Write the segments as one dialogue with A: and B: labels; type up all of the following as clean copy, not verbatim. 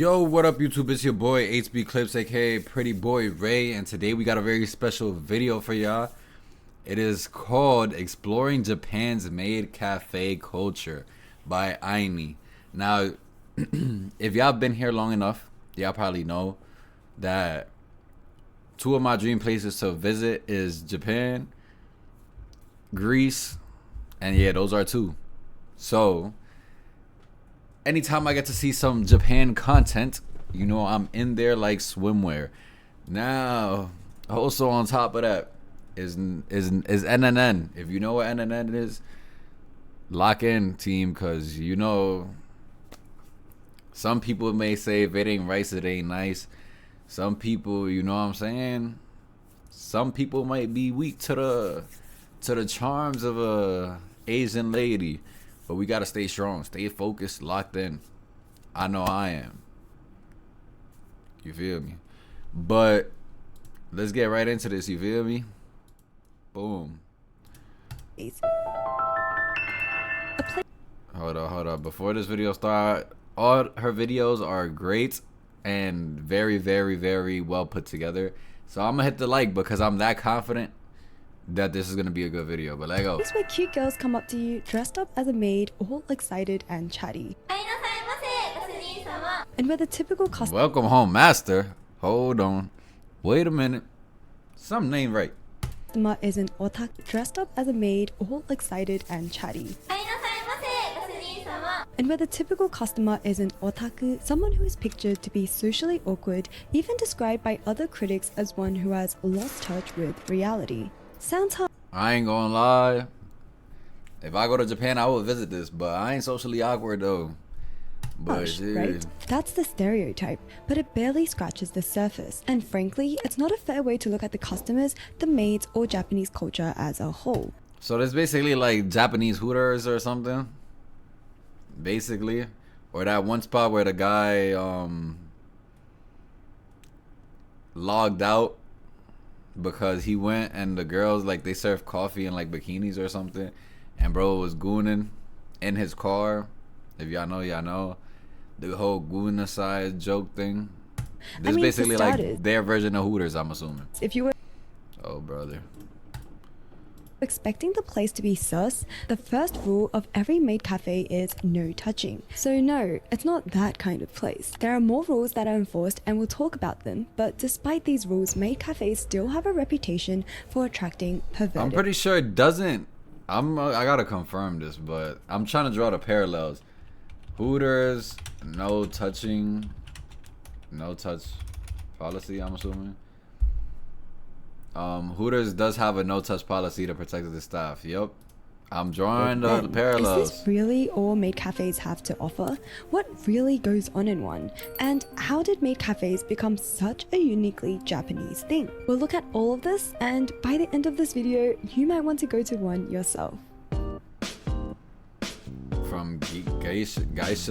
A: Yo, what up YouTube? It's your boy HB Clips, aka Pretty Boy Ray, and today we got a very special video for y'all. It is called Exploring Japan's Maid Cafe Culture by Aini. Now, if y'all been here long enough, y'all probably know that two of my dream places to visit is Japan, Greece, and yeah, those are two. So anytime I get to see some Japan content, you know I'm in there like swimwear. Now, also on top of that is NNN. If you know what NNN is, lock in, team, because you know some people may say if it ain't rice, it ain't nice. Some people, you know what I'm saying, some people might be weak to the charms of a Asian lady. But we gotta stay strong, stay focused, locked in. I know I am. You feel me? But let's get right into this, you feel me? Boom. Hold up. Before this video start, all her videos are great and very, very, very well put together. So I'm gonna hit the like because I'm that confident that this is gonna be a good video, but let's go.
B: This is where cute girls come up to you dressed up as a maid, all excited and chatty. And where the typical customer—
A: Welcome home, master. Hold on. Wait a minute. Something ain't right.
B: is an otaku dressed up as a maid, all excited and chatty. And where the typical customer is an otaku, someone who is pictured to be socially awkward, even described by other critics as one who has lost touch with reality. Sounds hard.
A: I ain't gonna lie. If I go to Japan, I will visit this, but I ain't socially awkward though. But
B: right? That's the stereotype, but it barely scratches the surface. And frankly, it's not a fair way to look at the customers, the maids, or Japanese culture as a whole.
A: So there's basically like Japanese Hooters or something. Basically. Or that one spot where the guy logged out because he went and the girls, like, they served coffee in like bikinis or something, and bro was gooning in his car. If y'all know, y'all know the whole goon side joke thing. This is basically like their version of Hooters, I'm assuming.
B: If you were
A: brother,
B: expecting the place to be sus, the first rule of every maid cafe is no touching. So no, it's not that kind of place. There are more rules that are enforced and we'll talk about them, but despite these rules, maid cafes still have a reputation for attracting perverted—
A: I'm pretty sure it doesn't. I gotta confirm this, but I'm trying to draw the parallels. Hooters, no touching, no touch policy, I'm assuming. Hooters does have a no-touch policy to protect the staff. Yep. I'm drawing the parallels.
B: Is this really all maid cafes have to offer? What really goes on in one? And how did maid cafes become such a uniquely Japanese thing? We'll look at all of this, and by the end of this video, you might want to go to one yourself.
A: From geisha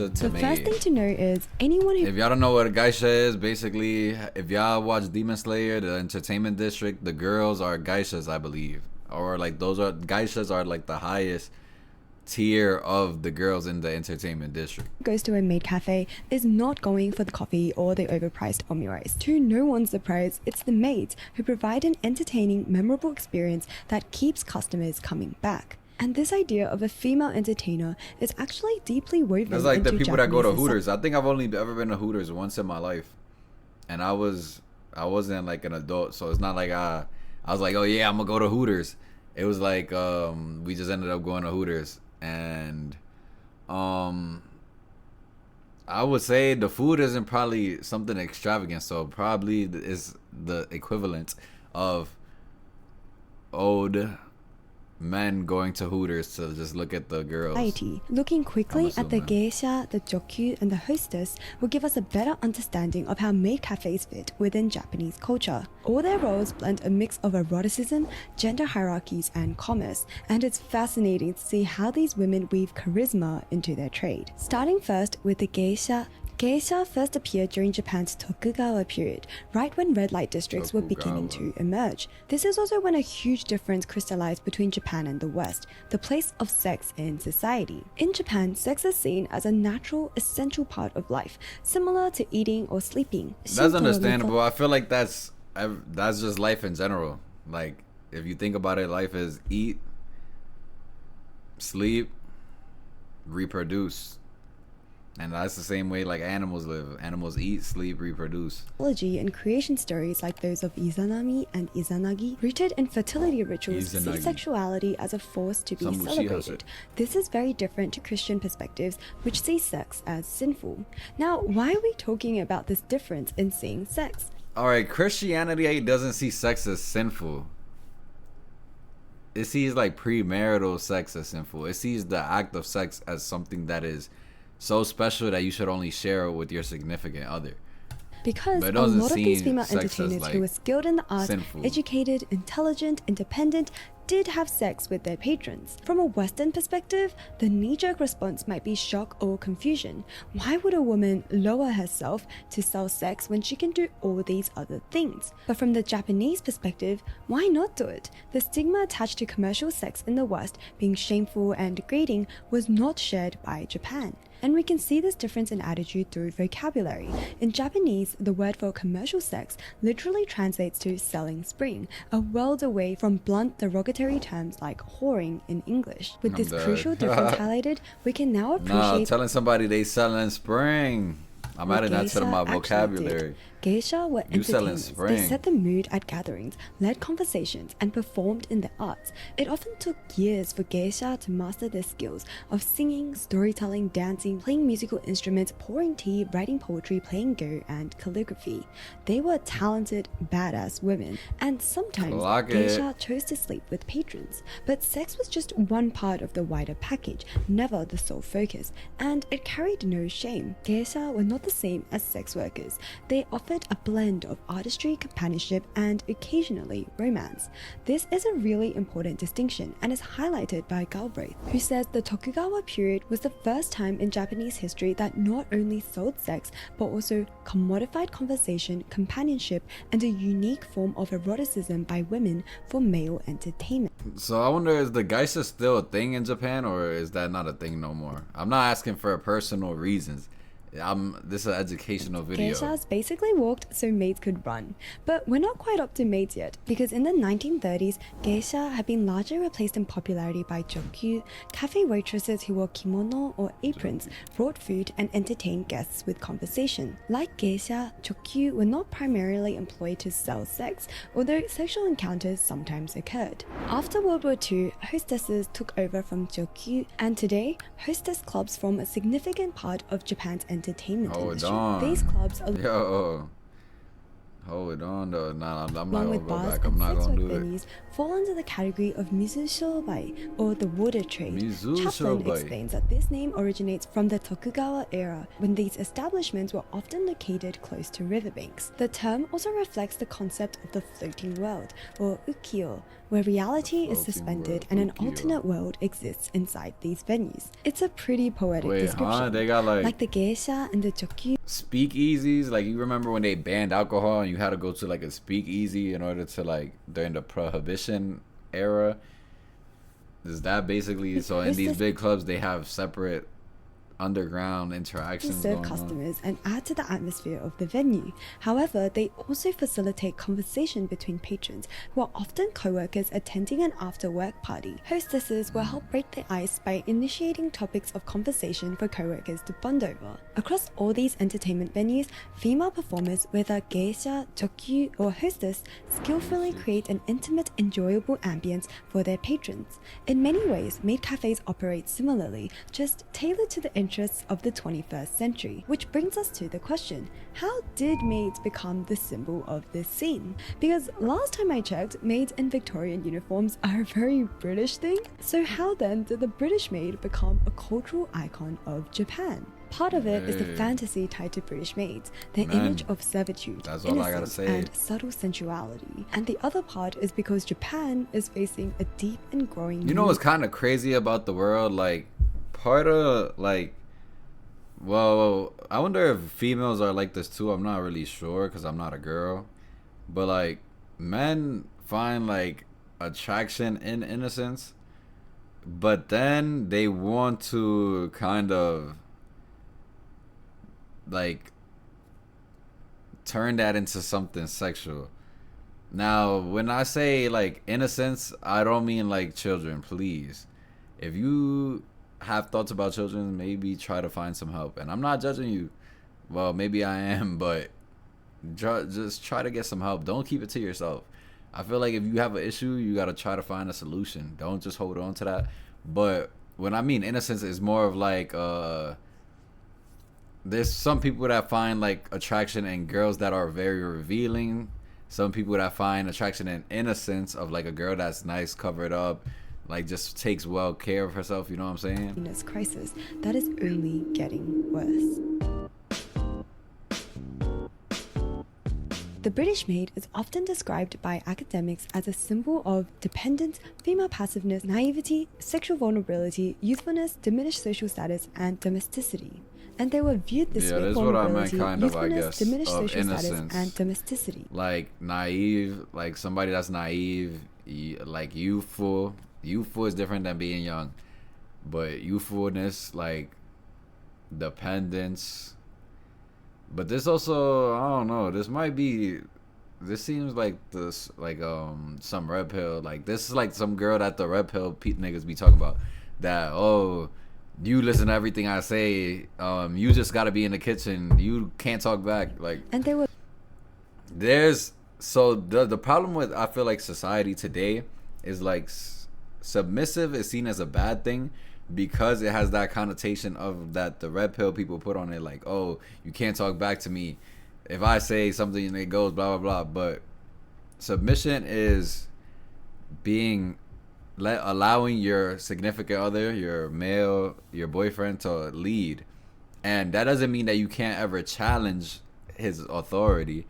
A: to maid.
B: The first thing to know is anyone who—
A: If y'all don't know what a geisha is, basically, if y'all watch Demon Slayer, the entertainment district, the girls are geishas, I believe. Or like geishas are like the highest tier of the girls in the entertainment district.
B: Goes to a maid cafe is not going for the coffee or the overpriced omurice. To no one's surprise, it's the maids who provide an entertaining, memorable experience that keeps customers coming back. And this idea of a female entertainer is actually deeply woven
A: It's like
B: into
A: the people
B: Japanese
A: that go to Hooters. I think I've only ever been to Hooters once in my life, and I wasn't like an adult, so it's not like I was like, oh yeah, I'm gonna go to Hooters. It was like we just ended up going to Hooters, and I would say the food isn't probably something extravagant, so probably is the equivalent of old men going to Hooters to just look at the girls.
B: Looking quickly at the geisha, the jokyu, and the hostess will give us a better understanding of how maid cafes fit within Japanese culture. All their roles blend a mix of eroticism, gender hierarchies, and commerce, and it's fascinating to see how these women weave charisma into their trade. Starting first with the geisha. Geisha first appeared during Japan's Tokugawa period, right when red light districts were beginning to emerge. This is also when a huge difference crystallized between Japan and the West, the place of sex in society. In Japan, sex is seen as a natural, essential part of life, similar to eating or sleeping.
A: That's understandable. I feel like that's just life in general. Like, if you think about it, life is eat, sleep, reproduce. And that's the same way like animals live. Animals eat, sleep, reproduce.
B: Mythology and creation stories like those of Izanami and Izanagi, rooted in fertility rituals, see sexuality as a force to be celebrated. This is very different to Christian perspectives, which see sex as sinful. Now, why are we talking about this difference in seeing sex?
A: Alright, Christianity doesn't see sex as sinful. It sees like premarital sex as sinful. It sees the act of sex as something that is so special that you should only share it with your significant other.
B: Because a lot of these female
A: sex
B: entertainers
A: like
B: who were skilled in the arts,
A: sinful.
B: educated, intelligent, independent, did have sex with their patrons. From a Western perspective, the knee-jerk response might be shock or confusion. Why would a woman lower herself to sell sex when she can do all these other things? But from the Japanese perspective, why not do it? The stigma attached to commercial sex in the West being shameful and degrading was not shared by Japan. And we can see this difference in attitude through vocabulary. In Japanese, the word for commercial sex literally translates to selling spring, a world away from blunt derogatory terms like whoring in English. With this crucial difference highlighted, we can now appreciate
A: telling somebody they selling spring. I'm adding that to my vocabulary.
B: Geisha were entertainers.
A: Spring.
B: They set the mood at gatherings, led conversations, and performed in the arts. It often took years for geisha to master their skills of singing, storytelling, dancing, playing musical instruments, pouring tea, writing poetry, playing go, and calligraphy. They were talented, badass women, and sometimes geisha chose to sleep with patrons. But sex was just one part of the wider package, never the sole focus, and it carried no shame. Geisha were not the same as sex workers. They offered a blend of artistry, companionship, and occasionally romance. This is a really important distinction and is highlighted by Galbraith, who says the Tokugawa period was the first time in Japanese history that not only sold sex, but also commodified conversation, companionship, and a unique form of eroticism by women for male entertainment.
A: So I wonder, is the geisha still a thing in Japan, or is that not a thing no more? I'm not asking for personal reasons. This is an educational video.
B: Geishas basically walked so maids could run. But we're not quite up to maids yet, because in the 1930s, geisha had been largely replaced in popularity by jokyu, cafe waitresses who wore kimono or aprons, brought food and entertained guests with conversation. Like geisha, jokyu were not primarily employed to sell sex, although sexual encounters sometimes occurred. After World War II, hostesses took over from jokyu, and today, hostess clubs form a significant part of Japan's entertainment industry. These clubs are
A: hold on though. Nah, I'm not
B: along
A: gonna
B: with
A: go
B: bars
A: back. I'm
B: and
A: not
B: sex
A: gonna
B: work
A: do it.
B: venues fall under the category of mizushobai, or the water trade. Chaplin explains that this name originates from the Tokugawa era, when these establishments were often located close to riverbanks. The term also reflects the concept of the floating world, or ukiyo, where reality is suspended and an alternate world exists inside these venues. It's a pretty poetic description.
A: They got
B: like the geisha and the jokyu.
A: Speakeasies, like you remember when they banned alcohol and you had to go to like a speakeasy in order to like during the prohibition era. Is that basically so? In these big clubs, they have separate underground interactions
B: to serve customers and add to the atmosphere of the venue. However, they also facilitate conversation between patrons, who are often co-workers attending an after-work party. Hostesses will help break the ice by initiating topics of conversation for co-workers to bond over. Across all these entertainment venues, female performers, whether geisha, jokyu, or hostess, skillfully create an intimate, enjoyable ambience for their patrons. In many ways, maid cafes operate similarly, just tailored to the interests of the 21st century. Which brings us to the question, how did maids become the symbol of this scene? Because last time I checked, maids in Victorian uniforms are a very British thing. So how then did the British maid become a cultural icon of Japan? Part of it is the fantasy tied to British maids, their image of servitude, innocence, and subtle sensuality. And the other part is because Japan is facing a deep and growing
A: You know what's kind of crazy about the world? Like, part of Well, I wonder if females are like this too. I'm not really sure because I'm not a girl. But like, men find like attraction in innocence, but then they want to kind of like turn that into something sexual. Now, when I say like innocence, I don't mean like children, please. If you have thoughts about children, maybe try to find some help. And I'm not judging you. Well, maybe I am, but just try to get some help. Don't keep it to yourself. I feel like if you have an issue, you got to try to find a solution. Don't just hold on to that. But when I mean innocence, it's more of like there's some people that find like attraction in girls that are very revealing. Some people that find attraction in innocence of like a girl that's nice, covered up, like just takes well care of herself. You know what I'm saying?
B: Crisis that is only getting worse. The British maid is often described by academics as a symbol of dependence, female passiveness, naivety, sexual vulnerability, youthfulness, diminished social status, and domesticity. And they were viewed this way: vulnerability, youthfulness, diminished social status, and domesticity.
A: Like naive, like somebody that's naive, like youthful. Youthful is different than being young, but youthfulness, like dependence. But this also, I don't know. This might be. This seems like this, like some red pill. Like this is like some girl that the red pill niggas be talking about. That you listen to everything I say. You just gotta be in the kitchen. You can't talk back. Like,
B: and they were.
A: There's so the problem with, I feel like, society today is like submissive is seen as a bad thing, because it has that connotation of that the red pill people put on it, like, oh, you can't talk back to me if I say something and it goes blah blah blah. But submission is allowing your significant other, your male, your boyfriend, to lead. And that doesn't mean that you can't ever challenge his authority,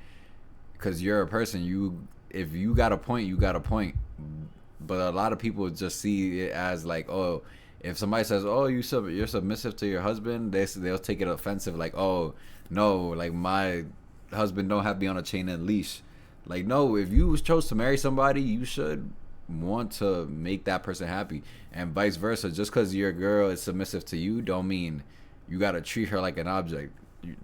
A: because you're a person. If you got a point, you got a point. But a lot of people just see it as like, oh, if somebody says, "Oh, you're submissive to your husband," they'll take it offensive, like, "Oh, no, like my husband don't have me on a chain and leash." Like, no, if you chose to marry somebody, you should want to make that person happy, and vice versa. Just because your girl is submissive to you, don't mean you gotta treat her like an object.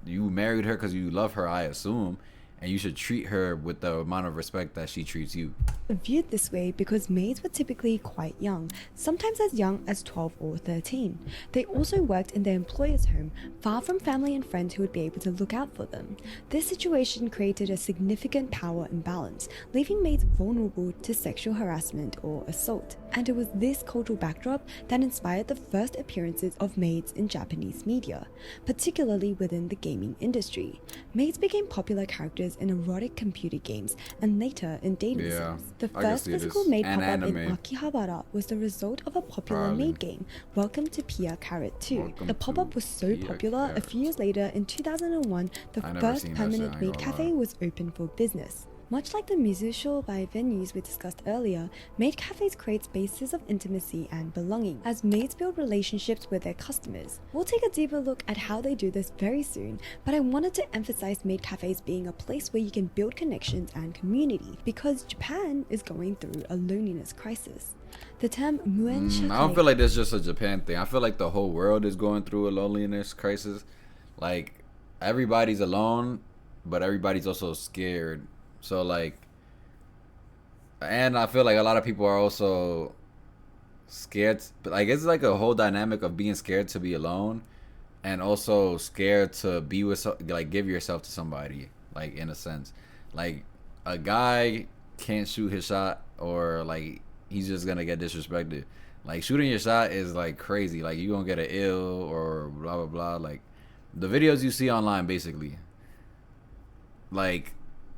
A: You married her because you love her, I assume, and you should treat her with the amount of respect that she treats you.
B: Viewed this way because maids were typically quite young, sometimes as young as 12 or 13. They also worked in their employer's home, far from family and friends who would be able to look out for them. This situation created a significant power imbalance, leaving maids vulnerable to sexual harassment or assault. And it was this cultural backdrop that inspired the first appearances of maids in Japanese media, particularly within the gaming industry. Maids became popular characters in erotic computer games and later in dating sims. The first physical maid pop-up in Akihabara was the result of a popular maid game, Welcome to Pia Carrot 2. The pop-up was so popular, a few years later, in 2001, the first permanent maid cafe was open for business. Much like the musical by venues we discussed earlier, maid cafes create spaces of intimacy and belonging as maids build relationships with their customers. We'll take a deeper look at how they do this very soon, but I wanted to emphasize maid cafes being a place where you can build connections and community, because Japan is going through a loneliness crisis. The term muen shakai...
A: I don't feel like that's just a Japan thing. I feel like the whole world is going through a loneliness crisis. Like, everybody's alone, but everybody's also scared. So like, and I feel like a lot of people are also scared, but like it's like a whole dynamic of being scared to be alone, and also scared to be with like give yourself to somebody, like, in a sense. Like, a guy can't shoot his shot, or like he's just gonna get disrespected. Like, shooting your shot is like crazy. Like, you gonna get an ill or blah blah blah. Like, the videos you see online, basically. Like,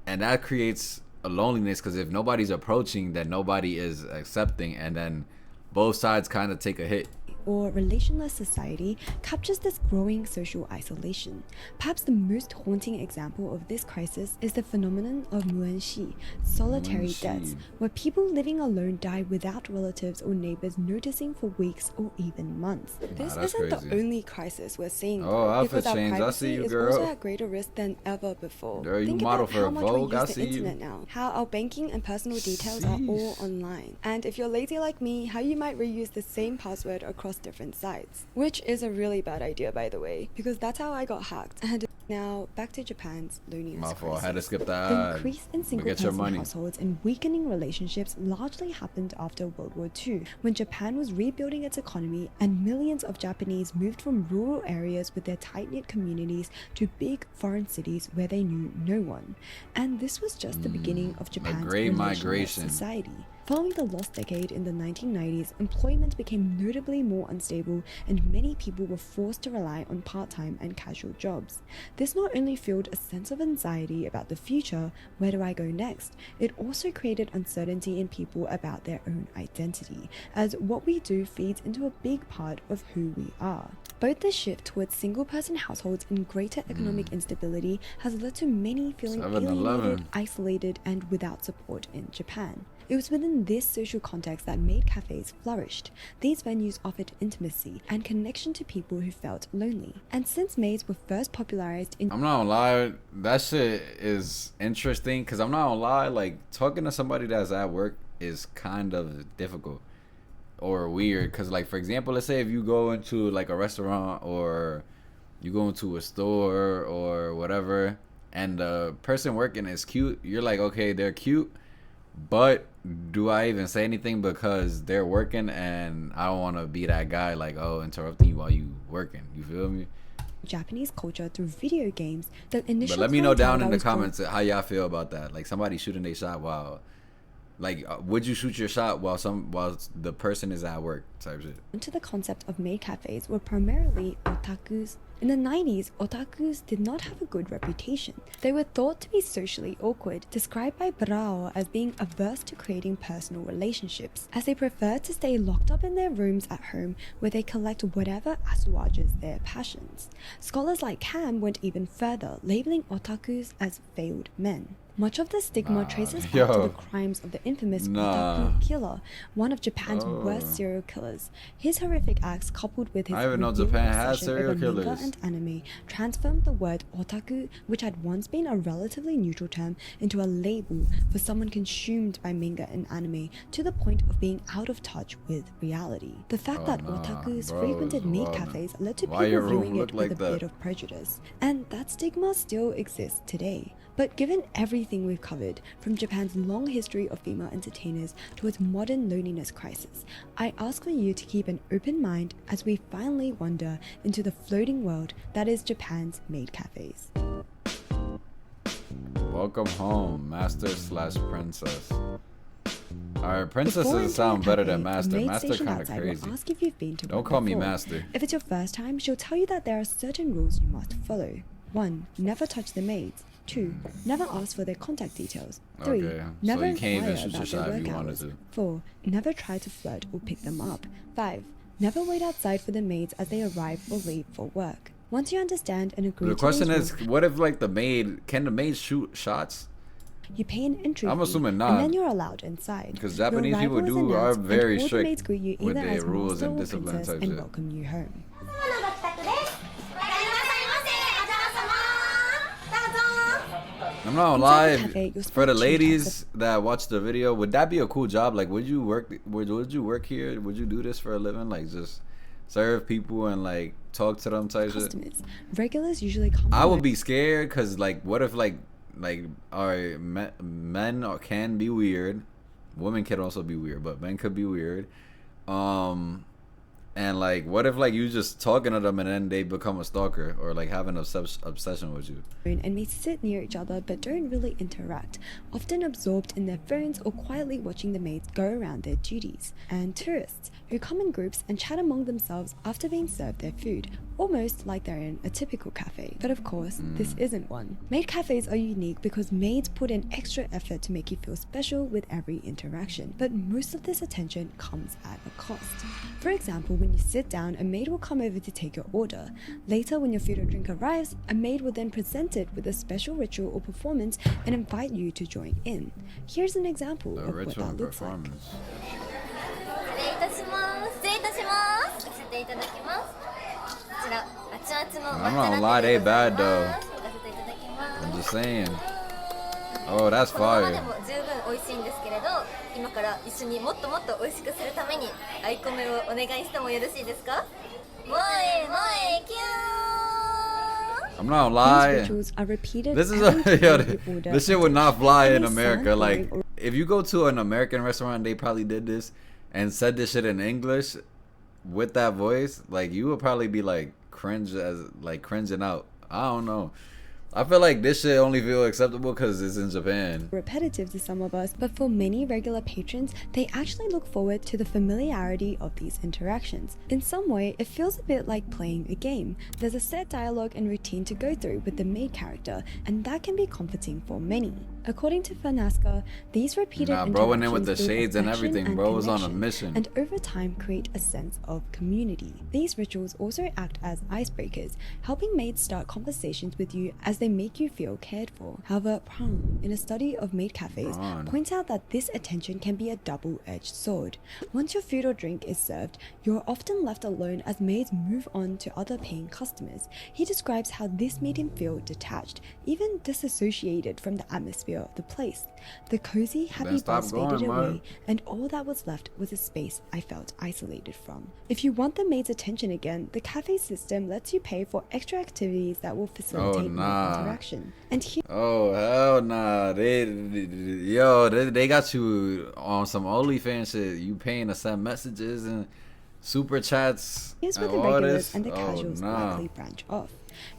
A: and that creates a loneliness, because if nobody's approaching, then nobody is accepting, and then both sides kind of take a hit.
B: or relationless society, captures this growing social isolation. Perhaps the most haunting example of this crisis is the phenomenon of muanxi, solitary deaths, where people living alone die without relatives or neighbors noticing for weeks or even months. This isn't the only crisis we're seeing, because our privacy is also at greater risk than ever before.
A: Girl,
B: Think about how much we use the internet now, how our banking and personal details are all online, and if you're lazy like me, how you might reuse the same password across different sites, which is a really bad idea, by the way, because that's how I got hacked. And now back to Japan's loneliness crisis.
A: I had to skip that.
B: The increase in single-person households and weakening relationships largely happened after World War II, when Japan was rebuilding its economy and millions of Japanese moved from rural areas with their tight-knit communities to big foreign cities where they knew no one. And this was just the beginning of Japan's
A: Great Migration
B: society. Following the lost decade in the 1990s, employment became notably more unstable and many people were forced to rely on part-time and casual jobs. This not only fueled a sense of anxiety about the future, where do I go next? It also created uncertainty in people about their own identity, as what we do feeds into a big part of who we are. Both the shift towards single-person households and greater economic instability has led to many feeling alienated, isolated, and without support in Japan. It was within this social context that maid cafes flourished. These venues offered intimacy and connection to people who felt lonely. And since maids were first popularized in—
A: I'm not gonna lie, that shit is interesting, because I'm not gonna lie, like, talking to somebody that's at work is kind of difficult or weird, because, like, for example, let's say if you go into, like, a restaurant or you go into a store or whatever, and the person working is cute, you're like, okay, they're cute, but do I even say anything because they're working and I don't want to be that guy, like, oh, interrupting you while you working, you feel me?
B: Japanese culture through video games. The initial
A: But let me know down in the comments how y'all feel about that, like somebody shooting their shot while, like, would you shoot your shot while the person is at work type shit?
B: Into the concept of maid cafes were primarily otakus. In the 90s, otakus did not have a good reputation. They were thought to be socially awkward, described by Brao as being averse to creating personal relationships, as they preferred to stay locked up in their rooms at home where they collect whatever assuages their passions. Scholars like Cam went even further, labeling otakus as failed men. Much of the stigma traces back to the crimes of the infamous otaku killer, one of Japan's worst serial killers. His horrific acts, coupled with his obsession over manga and anime, transformed the word otaku, which had once been a relatively neutral term, into a label for someone consumed by manga and anime, to the point of being out of touch with reality. The fact that otakus frequented maid cafes led to people viewing it with a bit of prejudice, and that stigma still exists today. But given everything we've covered, from Japan's long history of female entertainers to its modern loneliness crisis, I ask for you to keep an open mind as we finally wander into the floating world that is Japan's maid cafes.
A: Welcome home, master/princess. Alright, princesses sound better than master. Master kind of crazy.
B: Ask if you've been to
A: Don't call me master.
B: If it's your first time, she'll tell you that there are certain rules you must follow. 1. Never touch the maids. 2. Never ask for their contact details. 3. Never inquire about their work hours. 4. Never try to flirt or pick them up. 5. Never wait outside for the maids as they arrive or leave for work. Once you understand and agree,
A: the question is, what if, like, can the maid shoot shots?
B: You pay an entry
A: I'm assuming not,
B: and then you're allowed inside.
A: Because Japanese people are very strict with their rules and discipline type shit.
B: Welcome you home.
A: I'm not gonna lie, for the ladies that watch the video, would that be a cool job? Like, would you work here? Would you do this for a living? Like, just serve people and, like, talk to them type shit?
B: Regulars usually come.
A: I would be scared, because, like, what if, like, alright, men can be weird. Women can also be weird, but men could be weird. And, like, what if, like, you just talking to them and then they become a stalker or, like, have an obsession with you?
B: And may sit near each other but don't really interact, often absorbed in their phones or quietly watching the maids go around their duties. And tourists, who come in groups and chat among themselves after being served their food, almost like they're in a typical cafe. But of course, this isn't one. Maid cafes are unique because maids put in extra effort to make you feel special with every interaction, but most of this attention comes at a cost. For example, when you sit down, a maid will come over to take your order. Later, when your food or drink arrives, a maid will then present it with a special ritual or performance and invite you to join in. Here's an example of what that looks like.
C: 失礼いたします。失礼いたします。させていただきます。こちら熱々の
A: I'm not gonna lie, they bad though.
C: させていただきます。
A: I'm just saying. Oh, that's
C: このままで
A: fire.
C: も十分美味しいんですけれど、今から一緒にもっともっと美味しくするためにアイコメをお願いしてもよろしいですか？萌え萌えキュー。
A: I'm not gonna
B: These
A: lie.
B: rituals are repeated
A: This is
B: every
A: yo,
B: time you order
A: this shit would not fly in
B: any
A: America.
B: sound,
A: Like,
B: or
A: if you go to an American restaurant, they probably did this and said this shit in English with that voice. Like, you would probably be like cringing out. I don't know. I feel like this shit only feel acceptable because it's in Japan.
B: repetitive to some of us, but for many regular patrons, they actually look forward to the familiarity of these interactions. In some way, it feels a bit like playing a game. There's a set dialogue and routine to go through with the maid character, and that can be comforting for many. According to Fanaska, these repeated
A: Nah, bro went in
B: interactions
A: with the
B: build
A: shades and
B: affection
A: everything. Bro was on a
B: connection,
A: mission.
B: and over time create a sense of community. These rituals also act as icebreakers, helping maids start conversations with you as they make you feel cared for. However, Prong, in a study of maid cafes, points out that this attention can be a double-edged sword. Once your food or drink is served, you're often left alone as maids move on to other paying customers. He describes how this made him feel detached, even disassociated from the atmosphere of the place. The cozy, happy
A: stop
B: buzz faded
A: going,
B: away,
A: man.
B: and all that was left was a space I felt isolated from. If you want the maid's attention again, the cafe system lets you pay for extra activities that will facilitate more interaction. And here
A: Oh hell nah. They got you on some OnlyFans shit. You paying to send messages and super chats.
B: Here's where
A: and
B: the
A: all
B: regulars
A: this?
B: and the
A: Oh,
B: casuals
A: nah.
B: likely branch off.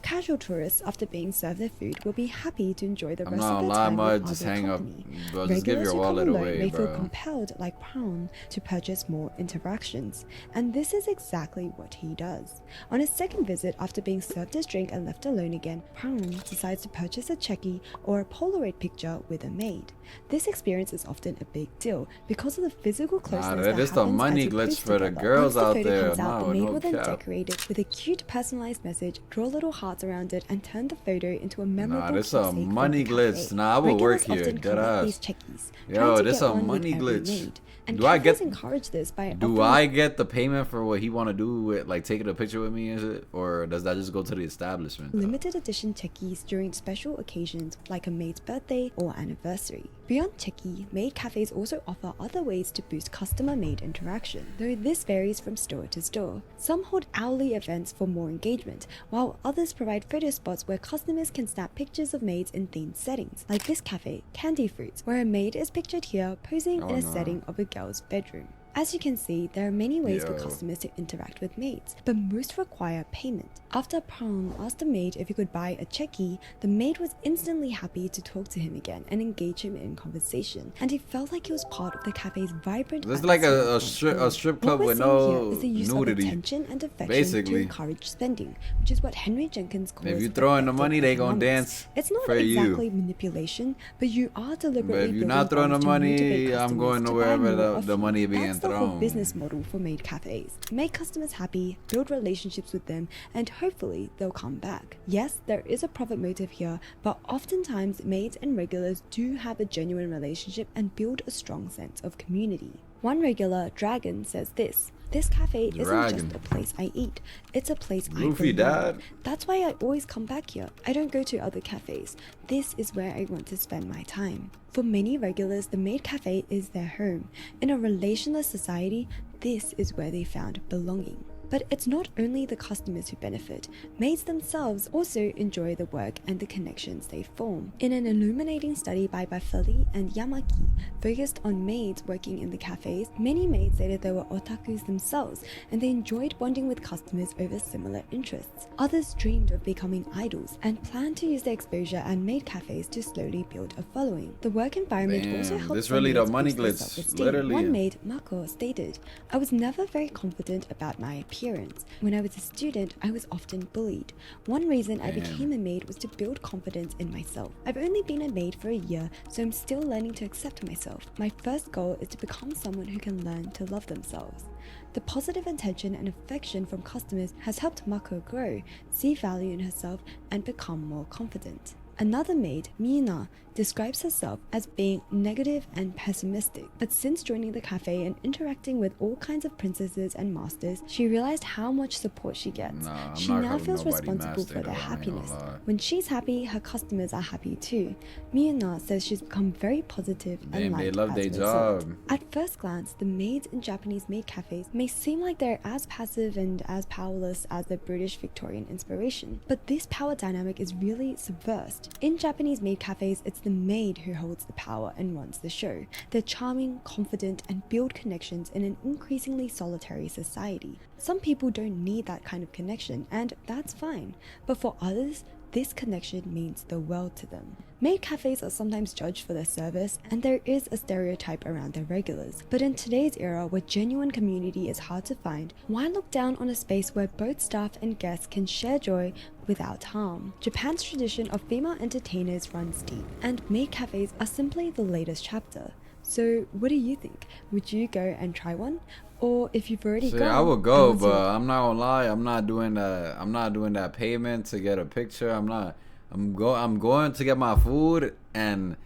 B: Casual tourists, after being served their food, will be happy to enjoy the
A: I'm
B: rest
A: not
B: of
A: gonna
B: their
A: lie,
B: time
A: mud,
B: with
A: just
B: other
A: hang up.
B: company.
A: Bro, just give
B: Regulars
A: your
B: who come
A: wallet
B: alone
A: away,
B: may feel
A: bro.
B: compelled, like Prawn, to purchase more interactions, and this is exactly what he does. On his second visit, after being served his drink and left alone again, Prawn decides to purchase a checky or a Polaroid picture with a maid. This experience is often a big deal because of the physical closeness that
A: this
B: happens
A: the money
B: as you
A: glitch
B: post
A: for the
B: together.
A: girls
B: Once
A: out
B: the photo
A: there.
B: comes out,
A: Nah,
B: the maid
A: no
B: will then
A: cap.
B: decorate it with a cute personalized message, draw little hearts around it, and turn the photo into a memorable
A: this a
B: keepsake from
A: money
B: the
A: glitch.
B: cafe.
A: Nah, I would
B: Regulars
A: work here,
B: often
A: dead
B: collect
A: ass.
B: these checkies,
A: Yo,
B: trying to
A: this
B: get
A: a
B: one
A: money
B: with every
A: glitch.
B: maid. And
A: Do I
B: cafes
A: get-
B: encourage this by
A: Do
B: offering
A: I get the payment for what he want to do with, like, taking a picture with me and shit? Or does that just go to the establishment?
B: limited edition checkies during special occasions like a maid's birthday or anniversary. Beyond checkie, maid cafes also offer other ways to boost customer-maid interaction, though this varies from store to store. Some hold hourly events for more engagement, while others provide photo spots where customers can snap pictures of maids in themed settings, like this cafe, Candy Fruits, where a maid is pictured here posing in a setting of a girl's bedroom. As you can see, there are many ways for
A: Yo.
B: customers to interact with maids, but most require payment. After Prong asked the maid if he could buy a checky, the maid was instantly happy to talk to him again and engage him in conversation, and he felt like he was part of the cafe's vibrant
A: This is like
B: atmosphere
A: a
B: on
A: strip
B: board.
A: strip club
B: What we're
A: with
B: seeing
A: no
B: here is the use
A: nudity.
B: of attention and affection to
A: Basically.
B: encourage spending, which is what Henry Jenkins calls
A: If you throw in the
B: effective
A: money, they gonna
B: economics.
A: dance
B: It's not
A: for you.
B: exactly manipulation, but you are deliberately
A: But if you're
B: building
A: not throwing the
B: bonds to motivate
A: money, I'm
B: customers
A: going to
B: buy
A: wherever
B: more
A: the
B: of you.
A: money being
B: That's the whole
A: thrown.
B: business model for maid cafes. Make customers happy, build relationships with them, and hopefully they'll come back. Yes, there is a profit motive here, but oftentimes maids and regulars do have a genuine relationship and build a strong sense of community. One regular, Dragon, says this cafe isn't
A: Dragon.
B: just a place I eat, it's a place I
A: Luffy
B: belong.
A: died?
B: That's why I always come back here. I don't go to other cafes. This is where I want to spend my time. For many regulars, the maid cafe is their home. In a relationless society, this is where they found belonging. But it's not only the customers who benefit. Maids themselves also enjoy the work and the connections they form. In an illuminating study by Bafeli and Yamaki focused on maids working in the cafes, many maids stated they were otakus themselves and they enjoyed bonding with customers over similar interests. Others dreamed of becoming idols and planned to use their exposure at maid cafes to slowly build a following. The work environment also
A: Damn,
B: helped
A: this
B: for
A: really the
B: maids
A: money
B: boost their
A: glitch,
B: self-esteem.
A: literally.
B: One maid, Mako, stated, "I was never very confident about my appearance. appearance. When I was a student, I was often bullied. One reason I
A: Damn.
B: became a maid was to build confidence in myself. I've only been a maid for a year, so I'm still learning to accept myself. My first goal is to become someone who can learn to love themselves. The positive attention and affection from customers has helped Mako grow, see value in herself, and become more confident. Another maid, Mina, describes herself as being negative and pessimistic, but since joining the cafe and interacting with all kinds of princesses and masters, she realized how much support she gets.
A: Nah, I'm
B: She
A: not
B: now
A: calling
B: feels
A: nobody
B: responsible
A: master,
B: for their
A: though, I ain't gonna
B: happiness.
A: lie.
B: When she's happy, her customers are happy too. Mina says she's become very positive and
A: Damn, they
B: liked
A: love
B: as
A: their
B: a result.
A: job.
B: At first glance, the maids in Japanese maid cafes may seem like they're as passive and as powerless as the British Victorian inspiration, but this power dynamic is really subversed. In Japanese maid cafes, it's the maid who holds the power and runs the show. They're charming, confident, and build connections in an increasingly solitary society. Some people don't need that kind of connection, and that's fine, but for others, this connection means the world to them. Maid cafes are sometimes judged for their service, and there is a stereotype around their regulars. But in today's era, where genuine community is hard to find, why look down on a space where both staff and guests can share joy without harm? Japan's tradition of female entertainers runs deep, and maid cafes are simply the latest chapter. So, what do you think? Would you go and try one? Or if you've already
A: See,
B: gone,
A: I would go,
B: how's your-
A: but I'm not gonna lie. I'm not doing that. I'm not doing that payment to get a picture. I'm not. I'm going to get my food, and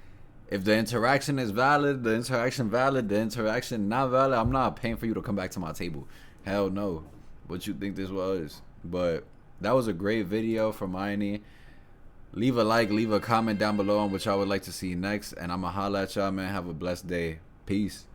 A: if the interaction is valid, the interaction valid. The interaction not valid, I'm not paying for you to come back to my table. Hell no. What you think this was? But that was a great video from Aini. Leave a like, leave a comment down below on what y'all would like to see next, and I'ma holla at y'all, man. Have a blessed day. Peace.